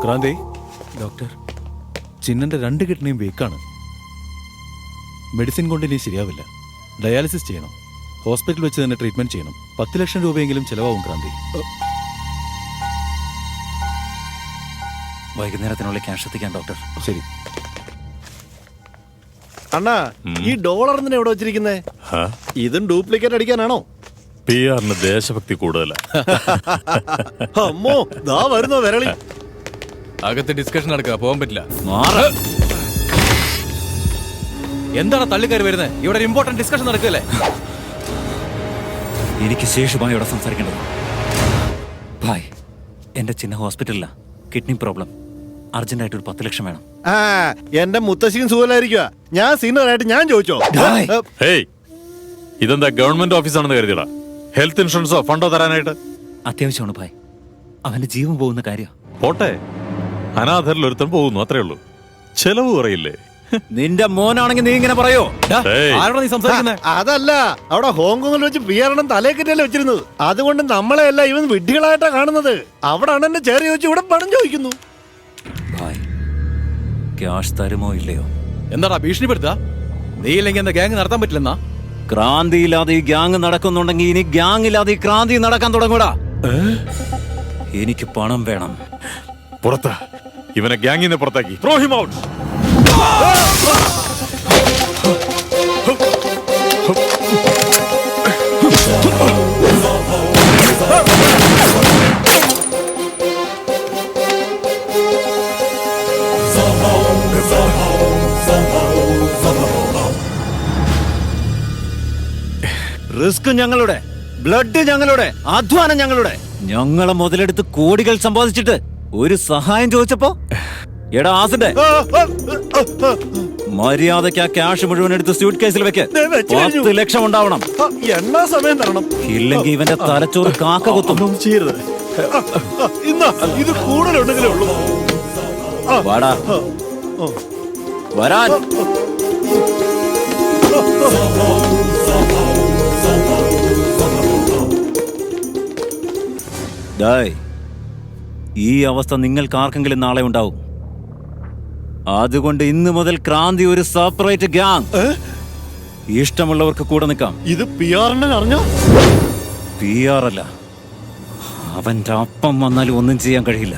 Kranti, doctor, ചിന്നന്റെ 2 കിഡ്നിയും വീക്കാണ്. Medicine കൊണ്ട് ഇനി ശരിയാവില്ല. ഡയാലിസിസ് ചെയ്യണം. ഹോസ്പിറ്റലിൽ വെച്ച് തന്നെ ട്രീറ്റ്മെന്റ് ചെയ്യണം. 10 ലക്ഷം രൂപയെങ്കിലും ചെലവാകും ക്രാന്തി. വൈകുന്നേരത്തിനുള്ളിൽ ക്യാഷ് എത്തിക്കാൻ ഡോക്ടർ. ശരി. അണ്ണാ, ഈ ഡോളർ എന്തിനാ ഇവിടെ വെച്ചിരിക്കുന്നേ? ഇതും ഡ്യൂപ്ലിക്കേറ്റ് അടിക്കാനാണോ? PR-ന് ദേശഭക്തി കൂടുതലാ. അമ്മോ, ദാ വരുന്നോ വിരളി. അകത്ത് ഡിസ്കഷൻ നടക്കുക, പോകാൻ പറ്റില്ല. എന്താണ് തള്ളിക്കയറി വരുന്നത്? ഇവിടെ ഒരു ഇമ്പോർട്ടന്റ് ഡിസ്കഷൻ നടക്കല്ലേ? എനിക്ക് ശേഷമായി ഇവിടെ സംസാരിക്കേണ്ടത്. ഭായ്, എന്റെ ചിന്ന ഹോസ്പിറ്റലിലാ. Kidney problem. അർജന്റായിട്ട് ഒരു 10 ലക്ഷം വേണം. എന്റെ മുത്തശ്ശിയും സുഖലായിരിക്കുക. ഞാൻ സീനിയറായിട്ട് ഞാൻ ചോദിച്ചോ? ഹേയ്, ഇതെന്താ ഗവൺമെന്റ് ഓഫീസാണെന്ന് കരുതിയടാ? ഹെൽത്ത് ഇൻഷുറൻസോ ഫണ്ടോ തരാനായിട്ട്? അത്യാവശ്യമാണ് ഭായ്. അവന്റെ ജീവൻ പോകുന്ന കാര്യം. പോട്ടെ, അനാഥരിൽ ഒരുത്തൻ പോകുന്നു, അത്രേ ഉള്ളൂ. ചെലവ് കുറയില്ലേ? നിന്റെ മോനാണെങ്കിൽ നീ ഇങ്ങനെ പറയോ? ആരോടാ നീ സംസാരിക്കുന്നത്? അതല്ല, അവിടെ ഹോങ്കോങ്ങിൽ വെച്ച് PR-ണം തലേക്കെറ്റല്ലേ വെച്ചിരുന്നത്. അതുകൊണ്ട് നമ്മളെയല്ല ഇവൻ വിഡ്ഢികളായിട്ടാ കാണുന്നത്. അവിടാണ് എന്നെ ചേറി ചോദിച്ചു ഇവിടെ പണം ചോദിക്കുന്നു. ഭായ്, ക്യാഷ് തരുമോ ഇല്ലയോ? എന്താടാ ഭീഷണിപ്പെടുത്താ? നീ ഇല്ലെങ്കിൽ എന്താ ഗ്യാങ് നടത്താൻ പറ്റില്ലെന്നാ? ക്രാന്തിയില്ലാതെ ഈ ഗ്യാങ് നടക്കുന്നുണ്ടെങ്കിൽ ഇനി ഗ്യാങ് ഇല്ലാതെ ഈ ക്രാന്തി നടക്കാൻ തുടങ്ങൂടാ. എനിക്ക് പണം വേണം. പുറത്ത് ഇവനെ ഗ്യാങ്ങിന്ന് പുറത്താക്കി. Throw him out. റിസ്ക് ഞങ്ങളുടെ, ബ്ലഡ് ഞങ്ങളുടെ, അധ്വാനം ഞങ്ങളുടെ. ഞങ്ങളെ മുതലെടുത്ത് കോടികൾ സമ്പാദിച്ചിട്ട് ഒരു സഹായം ചോദിച്ചപ്പോ, എടാ ആസിന്റെ, മര്യാദയ്ക്ക് ആ ക്യാഷ് മുഴുവൻ എടുത്ത് സ്യൂട്ട് കേസിൽ വെക്ക്. 10 ലക്ഷം ഉണ്ടാവണം. എന്നാ സമയം തരണം? ഇല്ലെങ്കിൽ ഇവന്റെ തലച്ചോറ് കാക്ക കൊത്തും. ചെയ്യരുത്. ഇത് കൂടുതലുണ്ടെങ്കിലേ ഉള്ളൂ. വാടാ, വരാൻ. ഈ അവസ്ഥ നിങ്ങൾക്ക് ആർക്കെങ്കിലും നാളെ ഉണ്ടാവും. അതുകൊണ്ട് ഇന്ന് മുതൽ ക്രാന്തി ഒരു സെപ്പറേറ്റ് ഗ്യാങ്. ഇഷ്ടമുള്ളവർക്ക് കൂടെ നിൽക്കാം. ഇത് PR-നെ അറിഞ്ഞോ? PR അല്ല, അവന്റെ അപ്പം വന്നാലും ഒന്നും ചെയ്യാൻ കഴിയില്ല.